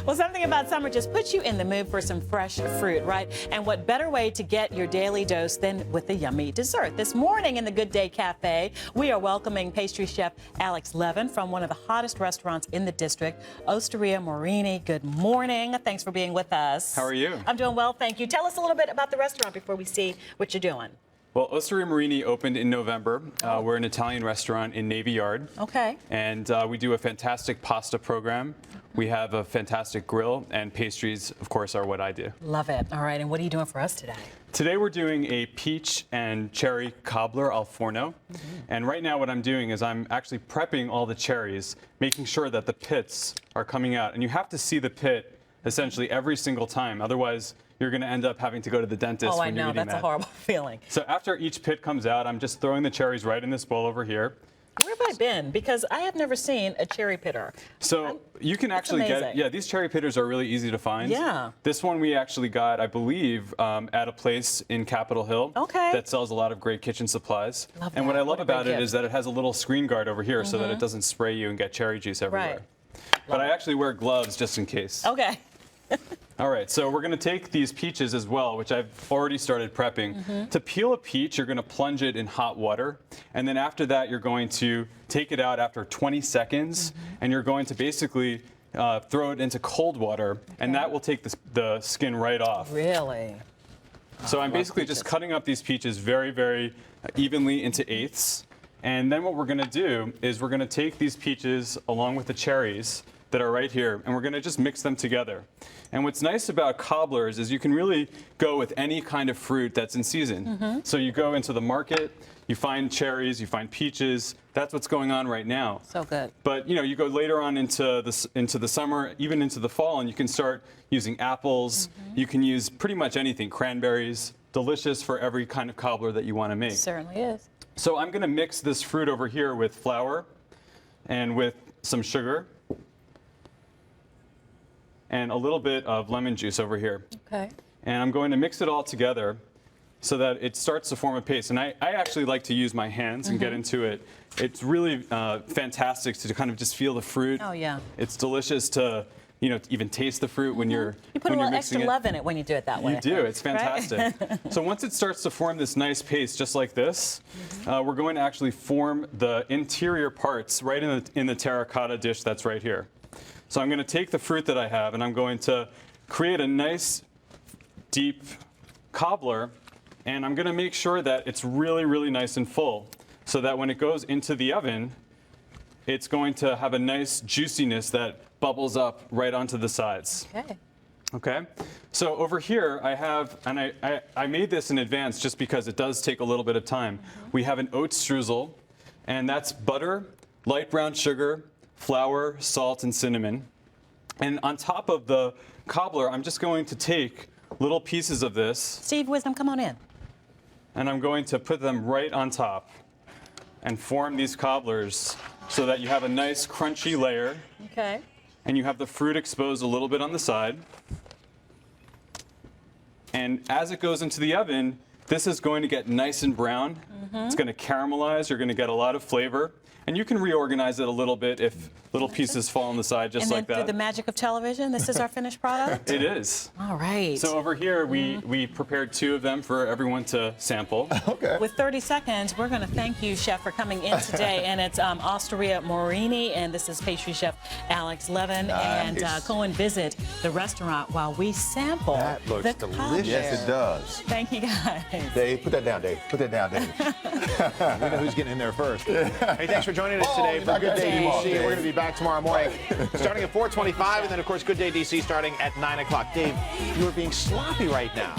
Well, something about summer just puts you in the mood for some fresh fruit, right? And what better way to get your daily dose than with a yummy dessert? This morning in the Good Day Café, we are welcoming pastry chef Alex Levin from one of the hottest restaurants in the district, Osteria Morini. Good morning. Thanks for being with us. How are you? I'm doing well, thank you. Tell us a little bit about the restaurant before we see what you're doing. Well, Osteria Morini opened in November. We're an Italian restaurant in Navy Yard. Okay. And we do a fantastic pasta program. We have a fantastic grill, and pastries, of course, are what I do. Love it. All right, and what are you doing for us today? Today we're doing a peach and cherry cobbler al forno. And right now what I'm doing is I'm actually prepping all the cherries, making sure that the pits are coming out. And you have to see the pit essentially every single time. Otherwise, you're going to end up having to go to the dentist when you're eating that. Oh, I know. That's a horrible feeling. So after each pit comes out, I'm just throwing the cherries right in this bowl over here. Where have I been? Because I have never seen a cherry pitter. So you can actually get, these cherry pitters are really easy to find. Yeah. This one we actually got, I believe, at a place in Capitol Hill that sells a lot of great kitchen supplies. Love and that. what I love about it is that it has a little screen guard over here so that it doesn't spray you and get cherry juice everywhere. Right. But I actually wear gloves just in case. Okay. All right, so we're going to take these peaches as well, which I've already started prepping. To peel a peach, you're going to plunge it in hot water, and then after that, you're going to take it out after 20 seconds, and you're going to basically throw it into cold water, and that will take the skin right off. Really? So I'm basically just cutting up these peaches very, very evenly into eighths, and then what we're going to do is we're going to take these peaches along with the cherries that are right here, and we're going to just mix them together. And what's nice about cobblers is you can really go with any kind of fruit that's in season. So you go into the market, you find cherries, you find peaches. That's what's going on right now. So good. But you go later on into the summer, even into the fall, and you can start using apples. You can use pretty much anything, cranberries. Delicious for every kind of cobbler that you want to make. It certainly is. So I'm going to mix this fruit over here with flour and with some sugar and a little bit of lemon juice over here. Okay. And I'm going to mix it all together so that it starts to form a paste. And I actually like to use my hands and get into it. It's really fantastic to kind of just feel the fruit. Oh, yeah. It's delicious to even taste the fruit when you're You put a little extra love in it when you do it that way. You do. It's fantastic. So once it starts to form this nice paste just like this, we're going to actually form the interior parts right in the terracotta dish that's right here. So I'm going to take the fruit that I have and I'm going to create a nice deep cobbler, and I'm going to make sure that it's really, really nice and full so that when it goes into the oven, it's going to have a nice juiciness that bubbles up right onto the sides. Okay. Okay, so over here I have, and I made this in advance just because it does take a little bit of time. We have an oat streusel, and that's butter, light brown sugar, flour, salt, and cinnamon. And on top of the cobbler, I'm just going to take little pieces of this. Steve Wisdom, come on in. And I'm going to put them right on top and form these cobblers so that you have a nice crunchy layer. Okay. And you have the fruit exposed a little bit on the side. And as it goes into the oven, this is going to get nice and brown. It's going to caramelize. You're going to get a lot of flavor. And you can reorganize it a little bit if little pieces fall on the side, just like that. And then through the magic of television, this is our finished product? It is. All right. So over here, we prepared 2 of them for everyone to sample. Okay. With 30 seconds, we're going to thank you, Chef, for coming in today. And it's Osteria Morini, and this is pastry chef Alex Levin. Nice. And go and visit the restaurant while we sample That looks the delicious. Yes, it does. Thank you, guys. Dave, put that down, Dave. Put that down, Dave. We know who's getting in there first. Hey, thanks for joining us today for Good Day DC. We're going to be back tomorrow morning, starting at 4:25, and then, of course, Good Day DC starting at 9 o'clock. Dave, you are being sloppy right now.